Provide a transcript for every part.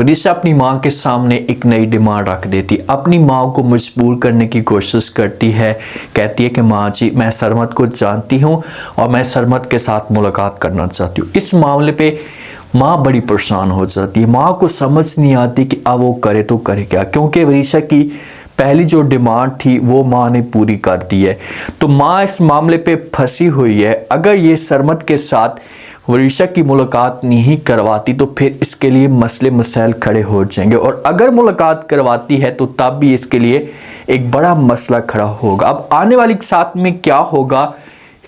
वरीसा अपनी माँ के सामने एक नई डिमांड रख देती, अपनी माँ को मजबूर करने की कोशिश करती है। कहती है कि माँ जी, मैं सरमद को जानती हूँ और मैं सरमद के साथ मुलाकात करना चाहती हूँ। इस मामले पे माँ बड़ी परेशान हो जाती है। माँ को समझ नहीं आती कि अब वो करे तो करे क्या, क्योंकि वरीसा की पहली जो डिमांड थी वो माँ ने पूरी कर दी है। तो माँ इस मामले पे फंसी हुई है। अगर ये सरमद के साथ वरीसा की मुलाकात नहीं करवाती तो फिर इसके लिए मसले मसाइल खड़े हो जाएंगे, और अगर मुलाकात करवाती है तो तब भी इसके लिए एक बड़ा मसला खड़ा होगा। अब आने वाली साथ में क्या होगा,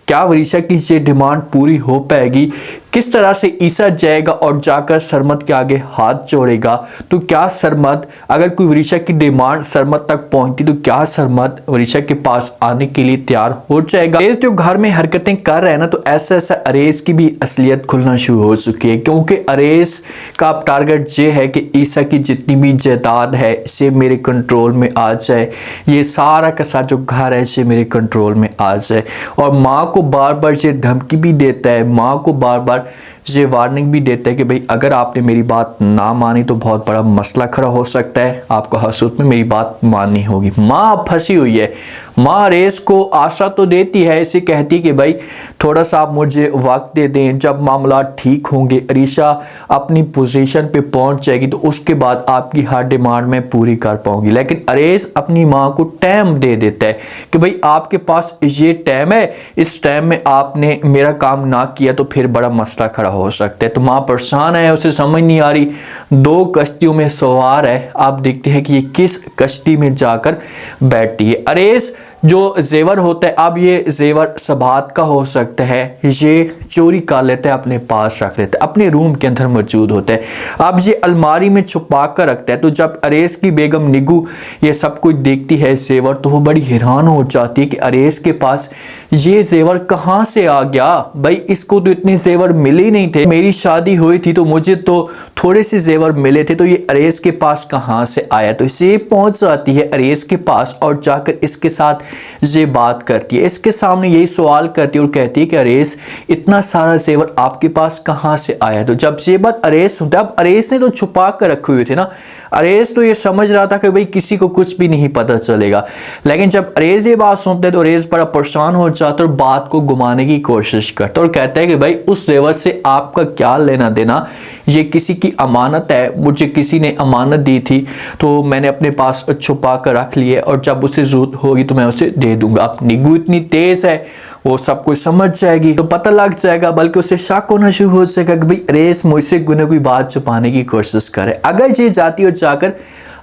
क्या वरीसा की ये डिमांड पूरी हो पाएगी, किस तरह से ईसा जाएगा और जाकर सरमद के आगे हाथ जोड़ेगा, तो क्या सरमद, अगर कोई वरीसा की डिमांड सरमद तक पहुंचती तो क्या सरमद वरीसा के पास आने के लिए तैयार हो जाएगा। अरेज जो घर में हरकतें कर रहे हैं ना, तो ऐसा ऐसा अरेज की भी असलियत खुलना शुरू हो चुकी है, क्योंकि अरेज का टारगेट ये है कि ईसा की जितनी भी जायदाद है इसे मेरे कंट्रोल में आ जाए, ये सारा का सारा जो घर है इसे मेरे कंट्रोल में आ जाए। और माँ को बार बार ये धमकी भी देता है, माँ को बार बार ये वार्निंग भी देता है कि भाई अगर आपने मेरी बात ना मानी तो बहुत बड़ा मसला खड़ा हो सकता है, आपको हसूत में मेरी बात माननी होगी। माँ फंसी हुई है। माँ अरेज को आशा तो देती है, इसे कहती कि भाई थोड़ा सा आप मुझे वक्त दे दें, जब मामला ठीक होंगे, अरीशा अपनी पोजीशन पे पहुंच जाएगी तो उसके बाद आपकी हर डिमांड मैं पूरी कर पाऊंगी। लेकिन अरेज अपनी माँ को टाइम दे देता है कि भाई आपके पास ये टाइम है, इस टाइम में आपने मेरा काम ना किया तो फिर बड़ा मसला खड़ा हो सकता है। तो माँ परेशान है, उसे समझ नहीं आ रही, दो कश्तियों में सवार है। आप देखते हैं कि ये किस कश्ती में जाकर बैठती है। अरेज जो जेवर होता है, अब ये जेवर सबात का हो सकता है, ये चोरी कर लेता है, अपने पास रख लेता है, अपने रूम के अंदर मौजूद होता है। अब ये अलमारी में छुपा कर रखता है। तो जब अरेज की बेगम निगू ये सब कुछ देखती है जेवर, तो वो बड़ी हैरान हो जाती है कि अरेज के पास ये जेवर कहाँ से आ गया, भाई इसको तो इतने जेवर मिले ही नहीं थे, मेरी शादी हुई थी तो मुझे तो थोड़े से जेवर मिले थे, तो ये अरेज के पास कहाँ से आया। तो इसे पहुंच जाती है अरेज के पास और जाकर इसके साथ ये बात करती है, इसके सामने यही सवाल करती है और कहती है कि अरेज इतना सारा जेवर आपके पास कहाँ से आया। तो जब ये बात अरेज सुनता है, अब अरेज ने तो छुपा कर रखे हुए थे ना, अरेज तो ये समझ रहा था कि भाई किसी को कुछ भी नहीं पता चलेगा, लेकिन जब अरेज ये बात सुनते तो अरेज बड़ा परेशान हो जाता और बात को घुमाने की कोशिश करता और कहता है कि भाई उस जेवर से आपका क्या लेना देना, ये किसी की अमानत है, मुझे किसी ने अमानत दी थी तो मैंने अपने पास छुपा कर रख लिए और जब उसे जरूरत होगी तो मैं उसे दे दूंगा। अब निगू इतनी तेज है, वो सब कुछ समझ जाएगी, तो पता लग जाएगा, बल्कि उसे शक होना शुरू हो जाएगा कि भाई अरेज मुझसे कोई बात छुपाने की कोशिश करे। अगर ये जाती और जाकर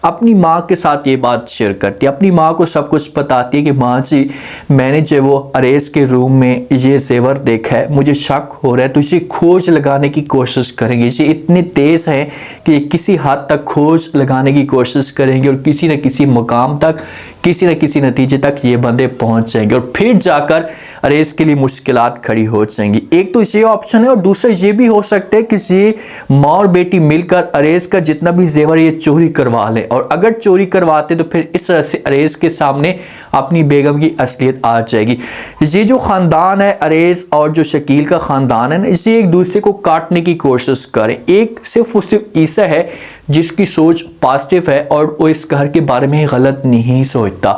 अपनी माँ के साथ ये बात शेयर करती है, अपनी माँ को सब कुछ बताती है कि माँ जी, मैंने जो वो अरेज के रूम में ये जेवर देखा है, मुझे शक हो रहा है, तो इसे खोज लगाने की कोशिश करेंगे। ये इतने तेज हैं कि किसी हद तक खोज लगाने की कोशिश करेंगे और किसी न किसी मुकाम तक, किसी न किसी नतीजे तक ये बंदे पहुंच जाएंगे और फिर जाकर अरेज के लिए मुश्किलात खड़ी हो जाएंगी। एक तो ये ऑप्शन है और दूसरा ये भी हो सकता है कि ये माँ और बेटी मिलकर अरेज का जितना भी जेवर ये चोरी करवा लें, और अगर चोरी करवाते तो फिर इस तरह से अरेज के सामने अपनी बेगम की असलियत आ जाएगी। ये जो खानदान है अरेज और जो शकील का खानदान है ना, इसे एक दूसरे को काटने की कोशिश करें। एक सिर्फ और सिर्फ ईसा है जिसकी सोच पॉजिटिव है और वो इस घर के बारे में गलत नहीं सोचता।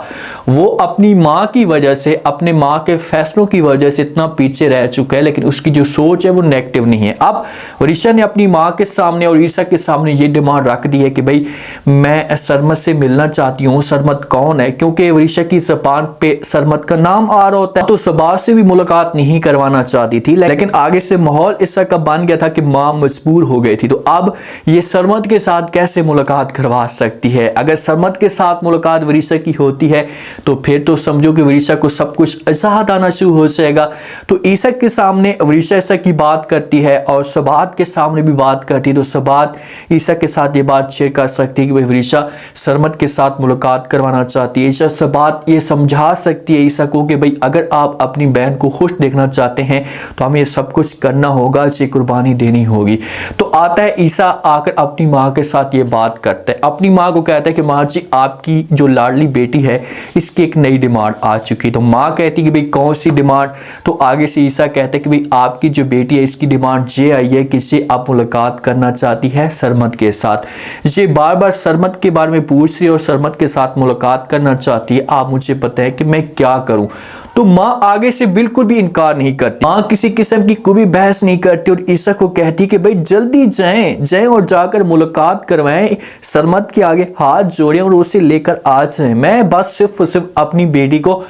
वो अपनी माँ की वजह से, अपने माँ के फैसलों की वजह से इतना पीछे रह चुका है, लेकिन उसकी जो सोच है वो नेगेटिव नहीं है। अब वरीसा ने अपनी माँ के सामने और ईसा के सामने ये डिमांड रख दी है कि भाई मैं सरमद से मिलना चाहती हूँ। सरमद कौन है, क्योंकि वरीसा की ज़बान पे सरमद का नाम आ रहा होता है, तो सबात से भी मुलाकात नहीं करवाना चाहती थी, लेकिन आगे से माहौल इस तरह का बन गया था कि माँ मजबूर हो गई थी। तो अब ये सरमद के साथ कैसे मुलाकात करवा सकती है। अगर सरमद के साथ मुलाकात वरीसा की होती है तो फिर तो समझो कि वरीसा को सब कुछ इजाहत आना शुरू हो जाएगा। तो ईसा के सामने वरीसा ईसा की बात करती है और सबात के सामने भी बात करती है, तो सबात ईसा के साथ ये बात शेयर कर सकती है कि भाई वरीसा सरमद के साथ मुलाकात करवाना चाहती है। ईसा सबात ये समझा सकती है ईसा को कि भाई अगर आप अपनी बहन को खुश देखना चाहते हैं तो हमें ये सब कुछ करना होगा, इसे कुर्बानी देनी होगी। तो आता है ईसा, आकर अपनी माँ के साथ ये बात करता है, अपनी माँ को कहता है कि माँ जी आपकी जो लाडली बेटी है इसकी एक नई डिमांड आ चुकी है। तो माँ कहती है कि भाई कौन सी डिमांड? तो आगे से ईसा कहता है कि भाई आपकी जो बेटी है इसकी डिमांड ये आई है कि इससे आप मुलाकात करना चाहती है सरमद के साथ। ये बार बार सरमद के बारे में पूछ रही है और सरमद के साथ मुलाकात करना चाहती है। आप मुझे बताएं कि मैं क्या करूं? तो माँ आगे से बिल्कुल भी इनकार नहीं करती, माँ किसी किस्म की कोई भी बहस नहीं करती और ईसा को कहती कि भाई जल्दी जाएं और जाकर मुलाकात करवाएं, सरमद के आगे हाथ जोड़ें और उसे लेकर आ जाएं। मैं बस सिर्फ अपनी बेटी को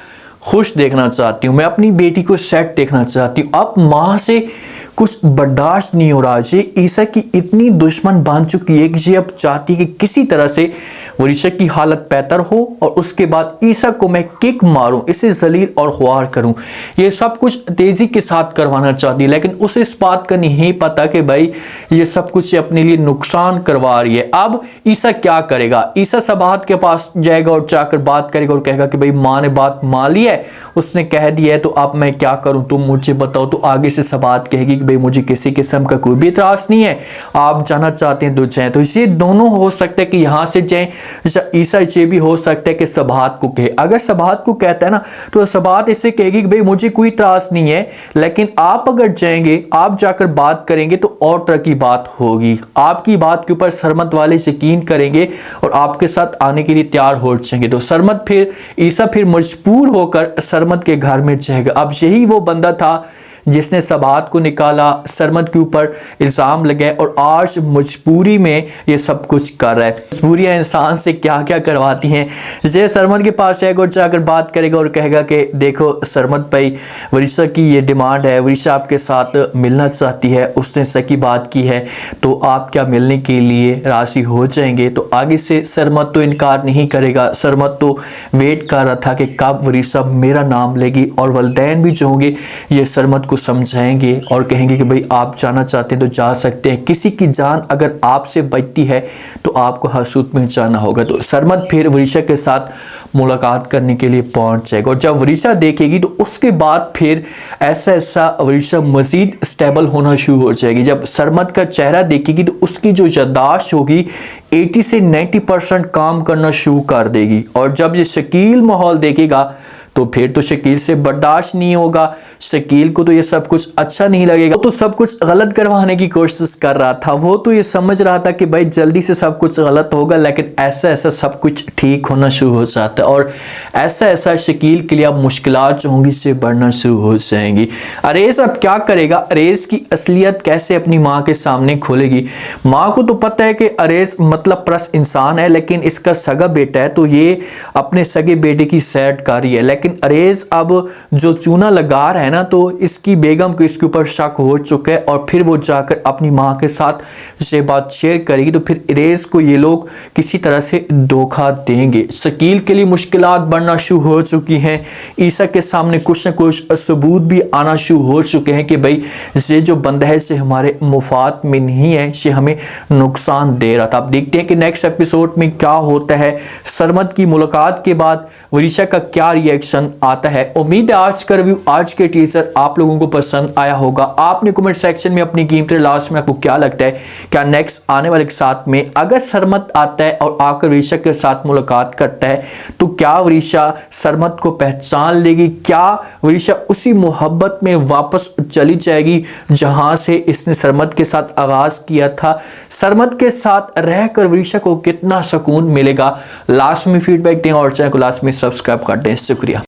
खुश देखना चाहती हूँ, मैं अपनी बेटी को सेट देखना चाहती हूँ। अब माँ से कुछ बर्दाश्त नहीं हो रहा। ये ईसा की इतनी दुश्मन बन चुकी है कि ये अब चाहती है कि किसी तरह से वरीशा की हालत बेहतर हो और उसके बाद ईसा को मैं किक मारूं, इसे जलील और ख्वार करूं। ये सब कुछ तेजी के साथ करवाना चाहती है, लेकिन उसे इस बात का नहीं पता कि भाई ये सब कुछ अपने लिए नुकसान करवा रही है। अब ईसा क्या करेगा? ईसा सबाहत के पास जाएगा और जाकर बात करेगा और कहेगा कि भाई माँ ने बात मान ली है, उसने कह दिया है, तो अब मैं क्या करूं, तुम मुझे बताओ। तो आगे से सबाहत कहेगी कि भाई मुझे किसी किस्म का कोई भी इतराज नहीं है, आप जाना चाहते हैं तो जाएं। तो ये दोनों हो सकता है कि यहाँ से जाएं, ईसा ये भी हो सकता है कि सबाहत को कहे। अगर सबाहत को कहता है ना तो सबाहत इससे कहेगी कि भाई मुझे कोई इतराज नहीं है, लेकिन आप अगर जाएंगे, आप जाकर बात करेंगे तो और तरह की बात होगी, आपकी बात के ऊपर सरमद वाले यकीन करेंगे और आपके साथ आने के लिए तैयार हो जाएंगे। तो सरमद फिर ईसा फिर मजबूर होकर सरमद के घर में जाएगा। अब यही वो बंदा था जिसने सबाहत को निकाला, सरमद के ऊपर इल्ज़ाम लगाए और आज मजबूरी में ये सब कुछ कर रहा है। मजबूरियाँ इंसान से क्या क्या करवाती हैं। ये सरमद के पास जाएगा और जाकर बात करेगा और कहेगा कि देखो सरमद भाई, वरीशा की ये डिमांड है, वरीशा आपके साथ मिलना चाहती है, उसने सही बात की है, तो आप क्या मिलने के लिए राज़ी हो जाएंगे? तो आगे से सरमद तो इनकार नहीं करेगा। सरमद तो वेट कर रहा था कि कब वरीशा मेरा नाम लेगी और वलदैन भी जो होंगे ये सरमद को समझाएंगे और कहेंगे कि भाई आप जाना चाहते हैं तो जा सकते हैं, किसी की जान अगर आपसे बचती है तो आपको हसूद में जाना होगा। तो सरमद फिर वरीशा के साथ मुलाकात करने के लिए पहुंच जाएगा और जब वरीशा देखेगी तो उसके बाद फिर ऐसा वरीशा मजीद स्टेबल होना शुरू हो जाएगी। जब सरमद का चेहरा देखेगी तो उसकी जो याददाश्त होगी 80 से 90% काम करना शुरू कर देगी और जब ये शकील माहौल देखेगा तो फिर तो शकील से बर्दाश्त नहीं होगा। शकील को तो ये सब कुछ अच्छा नहीं लगेगा, वो तो सब कुछ गलत करवाने की कोशिश कर रहा था, वो तो ये समझ रहा था कि भाई जल्दी से सब कुछ गलत होगा, लेकिन ऐसा सब कुछ ठीक होना शुरू हो जाता है और ऐसा शकील के लिए अब मुश्किलात जो होंगी से बढ़ना शुरू हो जाएंगी। अरेज अब क्या करेगा? अरेज की असलियत कैसे अपनी माँ के सामने खोलेगी? माँ को तो पता है कि अरेज मतलब परस इंसान है, लेकिन इसका सगा बेटा है, तो ये अपने सगे बेटे की सैड कर रही है। लेकिन अरेज अब जो चूना लगा रहा है ना, तो इसकी बेगम को इसके ऊपर शक हो चुका है और फिर वो जाकर अपनी माँ के साथ ये बात शेयर करेगी तो फिर अरेज को ये लोग किसी तरह से धोखा देंगे। शकील के लिए मुश्किलात बढ़ना शुरू हो चुकी हैं। ईसा के सामने कुछ न कुछ सबूत भी आना शुरू हो चुके हैं कि भाई ये जो बंदा है ये हमारे मुफाद में नहीं है, ये हमें नुकसान दे रहा था। अब देखते हैं कि नेक्स्ट एपिसोड में क्या होता है। सरमद की मुलाकात के बाद वरीशा का क्या रिएक्शन आता है। उम्मीद है आज का रिव्यू, आज के टीजर आप लोगों को पसंद आया होगा। आपने कमेंट सेक्शन में अपनी कीमती लास्ट में आपको क्या लगता है, क्या नेक्स्ट आने वाले के साथ में अगर सरमद आता है और आकर वरीशा के साथ मुलाकात करता है तो क्या वरीशा सरमद को पहचान लेगी? क्या वरीशा उसी मोहब्बत में वापस चली जाएगी जहां से इसने सरमद के साथ आगाज किया था? सरमद के साथ रहकर वरीशा को कितना सुकून मिलेगा? लास्ट में फीडबैक दें और चैनल को लास्ट में सब्सक्राइब कर दें। शुक्रिया।